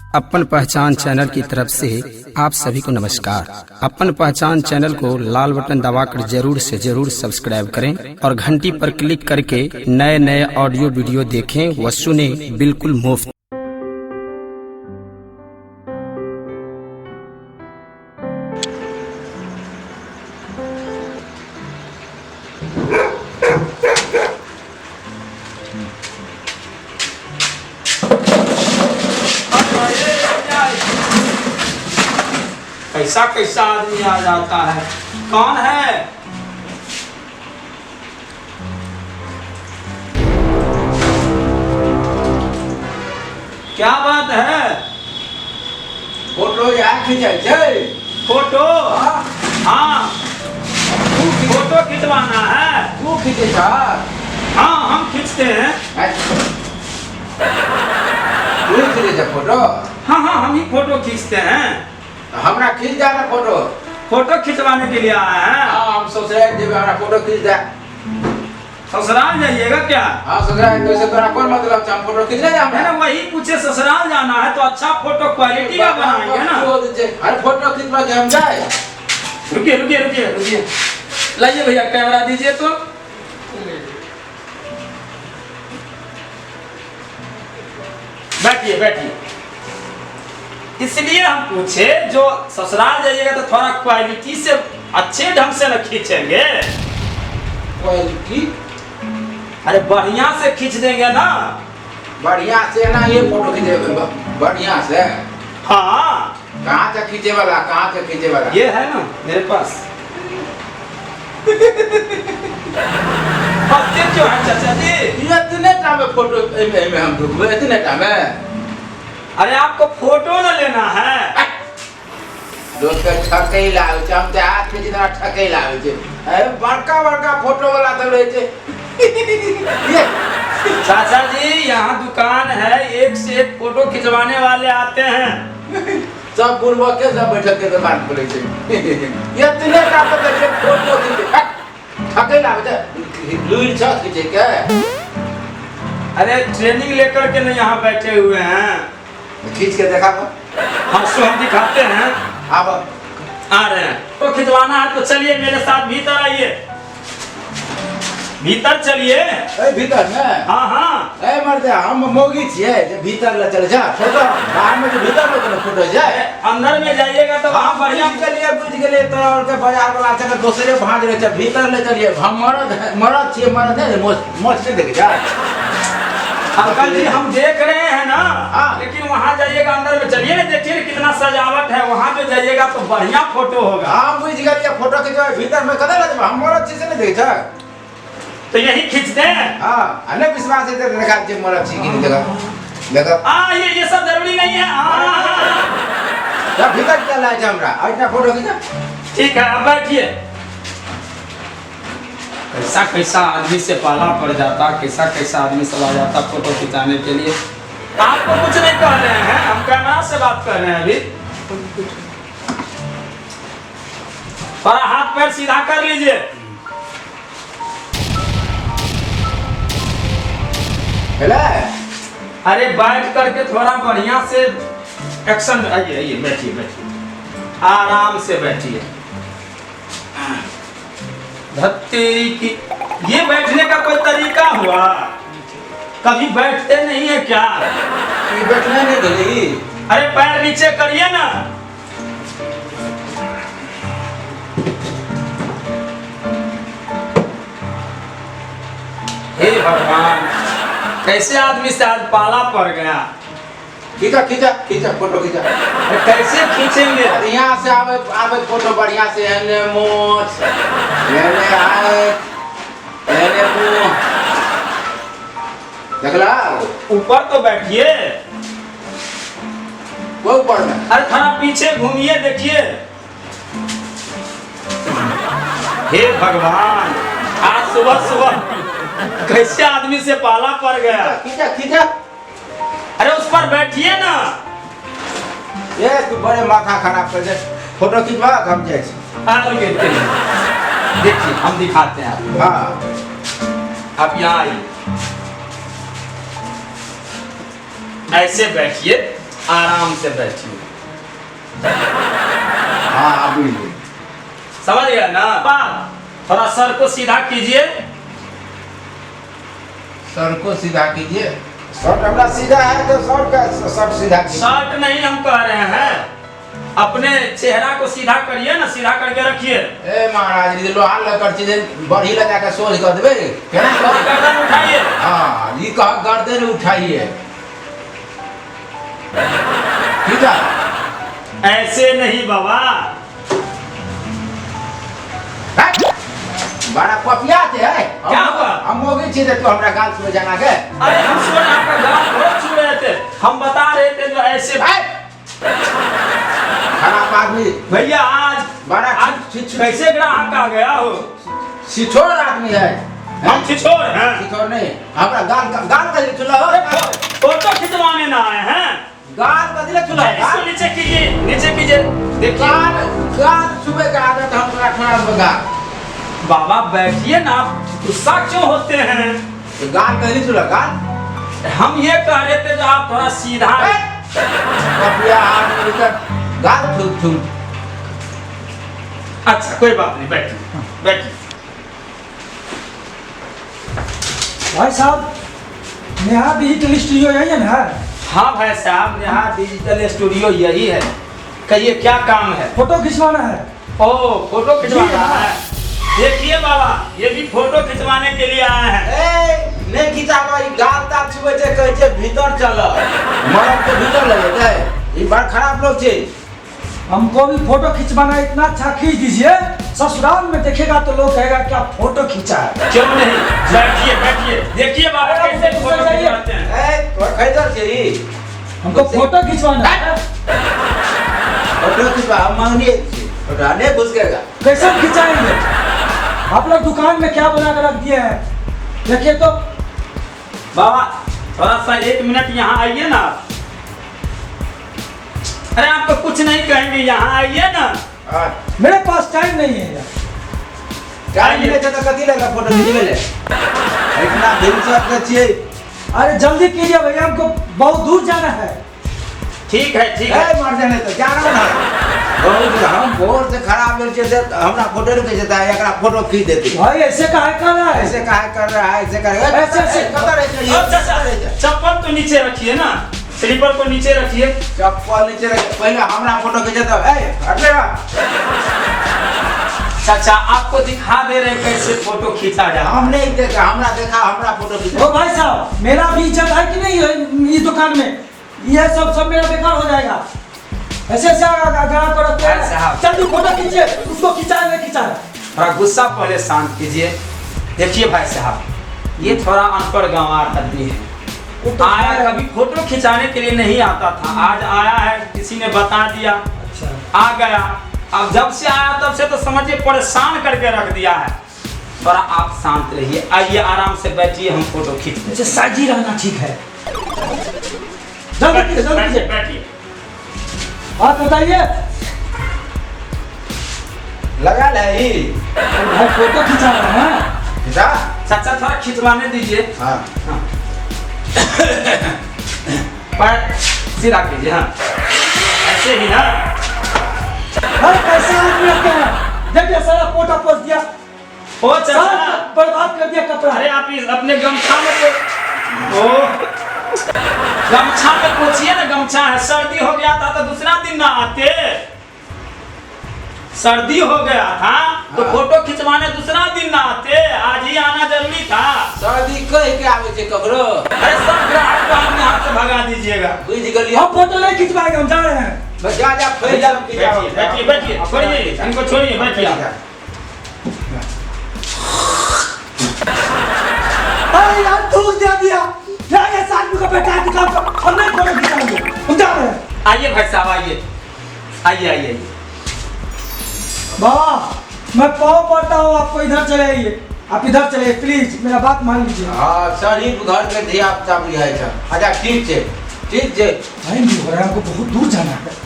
अपन पहचान चैनल की तरफ से आप सभी को नमस्कार। अपन पहचान चैनल को लाल बटन दबाकर जरूर से जरूर सब्सक्राइब करें और घंटी पर क्लिक करके नए नए ऑडियो वीडियो देखें व सुने बिल्कुल मुफ्त। कैसा कैसा आदमी आ जाता है। कौन है? क्या बात है? फोटो यार खींचे फोटो? हाँ फोटो खिंचवाना है। तू खींचे सर? हाँ हम खींचते हैं। तू खींचे फोटो? हाँ हाँ हम ही फोटो खींचते हैं। हमरा खींच जाना फोटो। फोटो खिंचवाने के लिए आया है। हाँ हम सोच रहे हैं जब हमारा फोटो खींच दे। ससुराल जाइएगा क्या? हाँ सोच रहे हैं तो इससे बड़ा कौन मतलब हम फोटो खींच ले जाएंगे? मैंने वही पूछे, ससुराल जाना है तो अच्छा फोटो क्वालिटी का बनाएंगे ना। अरे फोटो खींचवा के हम जाए। रुकिए रुकिए रुकिए रुकिए, लाइए भैया कैमरा दीजिए तो। बैठिए बैठिए। इसलिए हम पूछे, जो ससुराल जाइएगा तो थोड़ा क्वालिटी से अच्छे ढंग से न खींचेंगे। क्वालिटी? अरे बढ़िया से खींच देंगे ना। बढ़िया से ना ये फोटो खींचे बढ़िया से। हाँ कहाँ से खींचे वाला? कहाँ से खींचे वाला? ये है ना मेरे पास। हंसते क्यों हैं चाचा जी? इतने टाइम में फोटो में हम रुकवे इतने टाइम में? अरे आपको फोटो न लेना है? दोस्त के ठके लावे छे, हम ते हाथ में जितना ठके लावे छे। अरे बड़का बड़का फोटो वाला सब रहे छे। ये चाचा जी यहाँ दुकान है, एक से एक फोटो खिंचवाने वाले आते हैं। सब बुढ़वा के सब बैठक के दुकान खोले छे। ये इतने का पता छे फोटो खींचे ठके लावे छे। लुई छ खींचे के? अरे ट्रेनिंग लेकर के न यहाँ बैठे हुए हैं। खींच के देखा वो? हाँ सो हम दिखाते हैं। अब आ रहे हैं तो खिंचवाना है तो चलिए मेरे साथ भीतर आइए। भीतर चलिए। ए भीतर में? हाँ हाँ। ए मर्दे हम मोगी छिए जे भीतर ले चले जा फोटो। बाहर में जो भीतर में तो फोटो जाए। अंदर में जाइएगा तो वहाँ बढ़िया के लिए बुझ गेले तो और के बाजार वाला से दूसरे भांज रहे छे। भीतर ले चलिए। हम मरद छिए, मरद है मोच से देख जा। अंकल जी हम देख रहे हैं ना। हाँ। लेकिन वहाँ जाइएगा, अंदर में चलिए ना, देखिए कितना सजावट है। वहाँ पे जाइएगा तो बढ़िया फोटो होगा। हम बुझ गेलिए फोटो के जो भीतर में कदे लगे हम मरद छी से नहीं देख जा। तो यही खींचते हैं। हां अने विश्वास है तो देखा जे मरद छी की जगह देखो। ये सब जरूरी नहीं है। जब भीतर क्या लाए हमरा इतना फोटो खींचा। ठीक है अब बैठिए। कैसा कैसा आदमी से पाला पड़ जाता, कैसा कैसा आदमी सब आ जाता फोटो खिंचाने के लिए। आपको कुछ नहीं कह रहे हैं, हम कैमरा से बात कर रहे हैं अभी। थोड़ा हाथ पैर सीधा कर लीजिए। हेला अरे बैठ करके थोड़ा बढ़िया से एक्शन। आइए आइए बैठिए बैठिए, आराम से बैठिए। धत्तेरी की, ये बैठने का कोई तरीका हुआ? कभी बैठते नहीं है क्या? ये बैठने नहीं देली। अरे पैर नीचे करिए ना। हे भगवान, कैसे आदमी से आज पाला पड़ गया। खींचा खींचा खींचा फोटो खींचा। कैसे खींचेंगे? यहाँ से आवे आवे फोटो बढ़िया से। एने मोच एने आए एने मुंह देखला। ऊपर तो बैठिए। वो ऊपर में? अरे थोड़ा पीछे घूमिए, देखिए। हे भगवान, आज सुबह सुबह कैसे आदमी से पाला पड़ गया। खींचा खींचा। अरे उस पर बैठिए ना। ये तू बड़े माथा खराब कर दे। फोटो खींचवा हम जाए। देखिए हम दिखाते हैं आपको। हाँ आप यहाँ आइए। ऐसे बैठिए। आराम से बैठिए। हाँ अभी समझ गया ना? थोड़ा सर को सीधा कीजिए। सर को सीधा कीजिए। शर्ट अपना सीधा है तो शर्ट का शर्ट सीधा कीजिए। शर्ट नहीं हम कह रहे हैं, अपने चेहरा को सीधा करिए ना, सीधा करके रखिए। ए महाराज जी लोहार लकर चीजें बढ़ी लगा के सोच कर देबे केना और गर्दन उठाइए। हां ई कह गर्दन उठाइए। ठीक है, ऐसे नहीं बाबा। बड़ा पपिया है। क्या हुआ? हम मोगी चीज तो हमरा गाल में जाना के। अरे हम सुन आपका गाल बहुत छू रहे थे, हम बता रहे थे जो ऐसे। खराब आदमी भैया आज बड़ा कैसे ग्राहक आ गया हो? छिछोर आदमी है। हम छिछोर हैं? छिछोर नहीं, हमरा गाल का चुला हो। फोटो खिंचवाने ना आए हैं। गाल का दिले चुला। इसको नीचे कीजिए, नीचे कीजिए। देखिए गाल सुबह का आदत हमरा खराब होगा। बाबा बैठिए ना, गुस्सा क्यों होते हैं? तो गाल का चुला गाल। हम ये कह रहे थे जो आप थोड़ा सीधा। पपिया आदमी का गाल थूक थूक। अच्छा कोई बात नहीं, बैठिए बैठिए। भाई साहब, नेहा डिजिटल स्टूडियो यही है ना? हाँ भाई साहब, यहाँ डिजिटल स्टूडियो यही है। कहिए क्या काम है? फोटो खिंचवाना है। ओ फोटो खिंचवाना है। देखिए बाबा, ये भी फोटो खिंचवाने के लिए आए हैं। नहीं खिंचावा, ई गाल ताल छुए छे कहै छे भीतर चल। मरद के भीतर लगे थे। ई बड़ खराब लोग छे। हमको भी फोटो खिंचवाना है, इतना अच्छा खींच दीजिए, ससुराल में देखेगा तो लोग कहेगा क्या फोटो खींचा है। क्यों नहीं, बैठिए बैठिए। देखिए बाबा कैसे फोटो खिंचवाते हैं। तो खैदर छे ई। हमको फोटो खिंचवाना है। फोटो खिंचवा मांगनी फोटो नहीं घुस गएगा। कैसे खिंचाएंगे? आप लोग दुकान में क्या बना कर रख दिए हैं? देखिए तो। बाबा थोड़ा सा 1 मिनट यहाँ आइए ना। अरे आपको कुछ नहीं कहेंगे, यहाँ आइए ना। मेरे पास टाइम नहीं है। टाइम नहीं तो कथी लगा फोटो खींचने ले। इतना दिन से अपने छिए। अरे जल्दी कीजिए भैया, हमको बहुत दूर जाना है। ठीक है ठीक है। ए मर जाने तो जाना ना। बहुत हम बहुत से खराब मिल से हमरा फोटो नहीं खींचता है, एकरा फोटो खींच देती। भाई ऐसे काहे कर रहा है? ऐसे काहे कर रहा है? ऐसे कर ऐसे कतर चप्पल तो नीचे रखिए ना, स्लीपर को नीचे रखिए। चप्पल नीचे रख। पहले हमरा फोटो खींचता है। हटले ना। चाचा आपको दिखा दे रहे हैं कैसे फोटो खींचा जाए। हम नहीं देखा, हमरा देखा हमरा फोटो खींचा। ओ भाई साहब, मेरा भी इज्जत है कि नहीं है इस दुकान में? ये सब मेरा बेकार हो जाएगा। ऐसे ऐसे ग्राहक को रखते भाई साहब। हैं। जल्दी फोटो खींचिए, उसको खिंचाए नहीं खिंचाए। थोड़ा गुस्सा पहले शांत कीजिए। देखिए भाई साहब, ये थोड़ा अनपढ़ गंवार आदमी है। आया कभी फोटो खिंचाने के लिए नहीं आता था, आज आया है, किसी ने बता दिया, अच्छा। आ गया। अब जब से आया तब से तो समझिए परेशान करके रख दिया है। थोड़ा आप शांत रहिए, आइए आराम से बैठिए, हम फोटो खींच लेते अच्छा साजी रहना ठीक है। जल्दी कीजिए, जल्दी हैं। कीजिए। बैठिए। आप बताइए। लगा ले ही। भाई फोटो खिंचा रहे हैं। खींचा? चाचा थोड़ा खिंचवाने दीजिए। हां। हाँ। पैर सीधा कीजिए। हाँ ऐसे ही ना। अरे कैसे आदमी रखते हैं? देखिए सारा पोटा पोस दिया, ओ चाचा, सारा बर्बाद कर दिया कपड़ा। अरे आप अपने गमछा में ओ गमछा में पोछिए ना, गमछा है। सर्दी हो गया था तो दूसरा दिन ना आते। सर्दी हो गया था तो हाँ। फोटो खिंचवाने दूसरा दिन ना आते, आज ही आना जरूरी था। सर्दी कह के आवे छे ककरो। अरे सब ग्राहक को हम यहाँ से भगा दीजिएगा। बुझ गेलिए। हम फोटो नहीं खिंचवाएंगे, हम जा रहे हैं। बस जा जा फैल जा। बैठिए बैठिए बैठिए, छोड़िए इनको, छोड़िए बैठिए। अरे यार दूर दे दिया। यार ये आदमी को बैठा है दुकान पर, हम नहीं फोटो खिंचाएंगे, हम जा रहे हैं। आइए भाई साहब, आइए आइए आइए। बाबा मैं पाँव पड़ता हूँ, आपको इधर चले आइए। आप इधर चले प्लीज, मेरा बात मान लीजिए। हां शरीफ घर के धिया पुता भी है छ। अच्छा ठीक छे, ठीक छे। भाई नहीं हो रहा है, हमको बहुत दूर जाना है।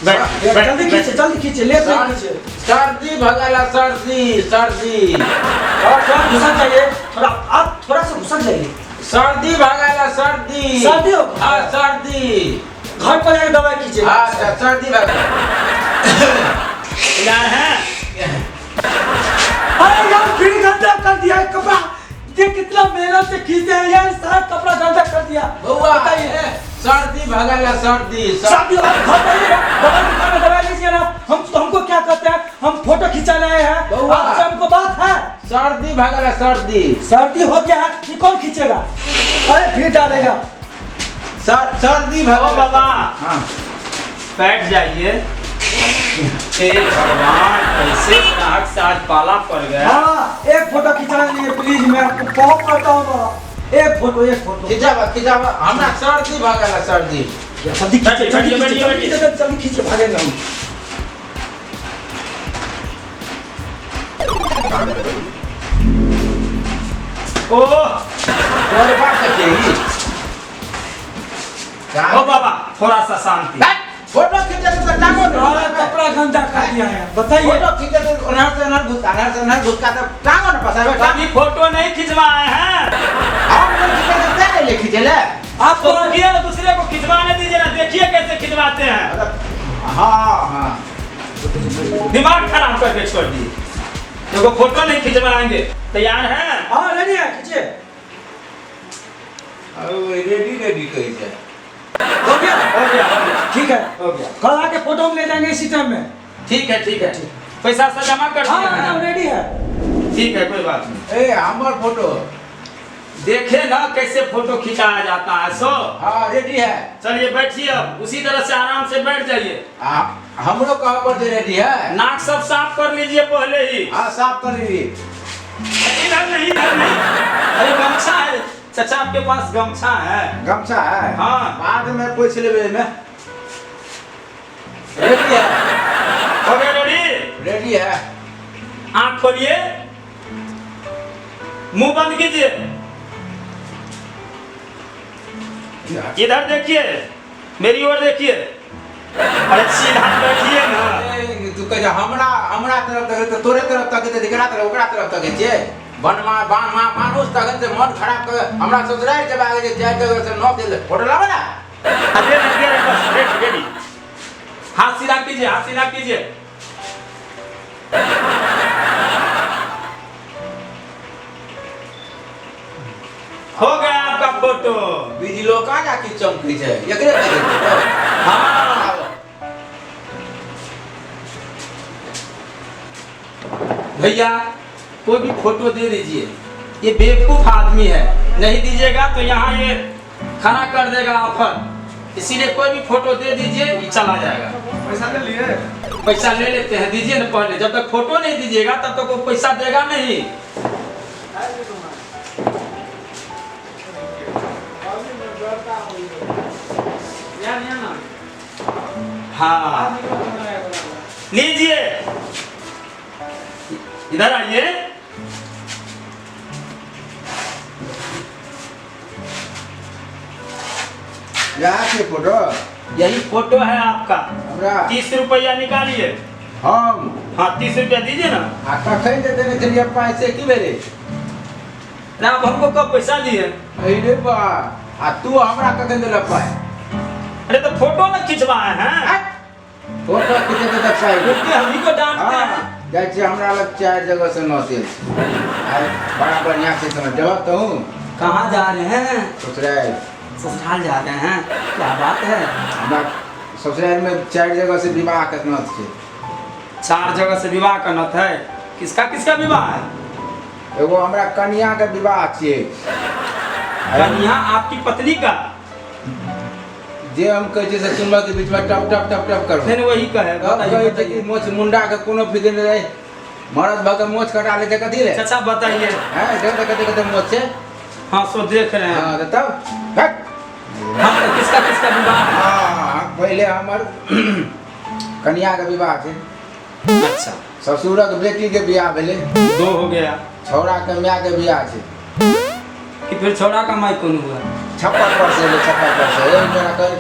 जल्दी खींचे, जल्दी खींचे, ले खींचे। सर्दी भगला, सर्दी सर्दी। और थोड़ा घुसक जाइए, थोड़ा आप थोड़ा सा घुसक जाइए। सर्दी भागेला सर्दी। सर्दी हो? हाँ सर्दी। घर पर जाके दवाई कीजिए। अच्छा सर्दी भागेला। यार है अरे यार फिर गंदा कर दिया है कपड़ा। ये कितना मेहनत से खींचे हैं यार, सारा कपड़ा गंदा कर दिया। बउआ बताइए सर्दी भागेला सर्दी। शादी और घर पर ही दवा दुकान में दवाई लीजिए ना। हमको क्या कहते हैं, हम फोटो खिंचा रहे हैं, बउआ। आपसे हमको बात है। सर्दी भागेला सर्दी। सर्दी हो गया है, ये कौन खींचेगा? अरे फिर डालेगा। सर्दी ओ भागेला। बाबा हाँ बैठ जाइए। हे भगवान कैसे ग्राहक से आज पाला पड़ गया। हाँ एक फोटो खिंचाने के लिए प्लीज, मैं आपको बहुत करता हूँ बाबा। एक फोटो खिंचावा हमरा सर्दी भागेला सर्दी। जल्दी खींचे, जल्दी बैठिए, खींचे, बैठिए, जल्दी खींचे, भागेंगे हम। ओ और बात करिए। ओ बाबा थोड़ा सा शांति। फोटो खींचे तो टांगो और कपड़ा गंदा कर दिया है, बताइए। फोटो खींचे तो अनार से अनार घुसका तो टांगो ना पसावे। अभी फोटो नहीं खिंचवाए हैं। हम लोग खींचे तो क्या ले खींचे ले। आप तो रुकिए ना, दूसरे को खिंचवाने दीजिए ना, देखिए कैसे खिंचवाते हैं। हाँ हाँ दिमाग खराब करके छोड़ दिए। देखो फोटो नहीं खिंचवाएंगे। तैयार है? हाँ रेडी है, खींचे। रेडी कही जाए। हो गया, हो गया हो गया ठीक है। हो गया। कल आके फोटो ले जाएंगे इसी टाइम में। ठीक है ठीक है। पैसा सा जमा कर हाँ दिए हाँ हैं? रेडी है। ठीक है कोई बात नहीं। ए हमार फोटो। देखे ना कैसे फोटो खिंचाया जाता है। सो हाँ रेडी है। चलिए बैठिए, अब उसी तरह से आराम से बैठ जाइए। हम लोग कहाँ पर रेडी है। नाक सब साफ कर लीजिए पहले ही। हाँ साफ कर लीजिए। इधर नहीं इधर नहीं। अरे गमछा है चाचा, आपके पास गमछा है? गमछा है। हाँ। बाद में पूछ लेबे में। रेडी है। हो गया रेडी? रेडी है। आँख खोलिए, मुंह बंद कीजिए, इधर देखिए, मेरी ओर देखिए। अरे सीधा बैठिए ना। तू कह हमरा तरफ तक तो तोरे तरफ तक तो दिखरा तरफ ओकरा तरफ तक छे। मानुष तगन से मन खराब कर हमरा ससुराल जब आगे चार जगह से नौ दिल फोटो लावे ना। अरे बस रेडी। हाथ सीधा कीजिए, हाथ सीधा कीजिए। हो गया आपका फोटो। बिजलो का जाके चमकी छे एकरे करे फोटो। हाँ भैया कोई भी फोटो दे दीजिए। ये बेवकूफ आदमी है, नहीं दीजिएगा तो यहाँ ये खड़ा कर देगा ऑफर। इसीलिए कोई भी फोटो दे दीजिए, ये चला जाएगा। पैसा ले लिए। पैसा ले लेते हैं, दीजिए ना पहले। जब तक फोटो नहीं दीजिएगा तब तक वो पैसा देगा नहीं। हाँ लीजिए, इधर आइए। यहाँ के फोटो। यही फोटो है आपका। हमरा 30 रुपया निकालिए। हम हाँ 30 रुपया दीजिए ना। कखन दे देने चलिए पैसे की बेरे। ना आप हमको कब पैसा दिए? अरे बा तू हमरा कखन देला पाए। अरे तो फोटो ना खिंचवाए हैं। फोटो खींचे तो पाए। क्योंकि हम ही को डांटते हैं। हाँ जाए छे हमरा लग चार जगह से नौ दिल। बड़ा बढ़िया से समझ जवाब तो हूँ। कहाँ जा रहे हैं? ससुराल। ससुराल जा रहे हैं? क्या बात है? हमरा ससुराल में चार जगह से विवाह करना छे। 4 जगह से विवाह करना है। किसका किसका विवाह है? एगो हमरा कन्या के विवाह छे। कन्या आपकी पत्नी का? जे हम कहे छे से सुनबा के बीच में टप टप टप टप करो। फिर वही कहे। अब बताइए कहे छे कि बताइए। मोछ मुंडा के कोनो फिक्र नहीं रहे। मरद भग मोछ कटा लेते कथी ले। चाचा बताइए। हैं देख देख कते कते मोछ छे। हाँ सो देख रहे हैं। हां तो तब हट। हाँ तो किसका किसका विवाह है? हां पहले हमर कन्या के विवाह छे। अच्छा ससुरक बेटी के बियाह भेले। 2 हो गया। छौड़ा के माय के बियाह छे। कि फिर छोड़ा का माई कौन हुआ? छप्पर पर से ए मेरा कर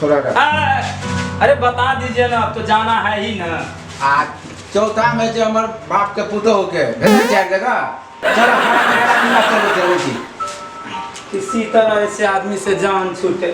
छोड़ा का। अरे बता दीजिए ना, अब तो जाना है ही ना। आ चौथा में जे हमर बाप के पुतो के भेजे चार जगह चलो खाना चलो चलो छी। किसी तरह ऐसे आदमी से जान छूटे।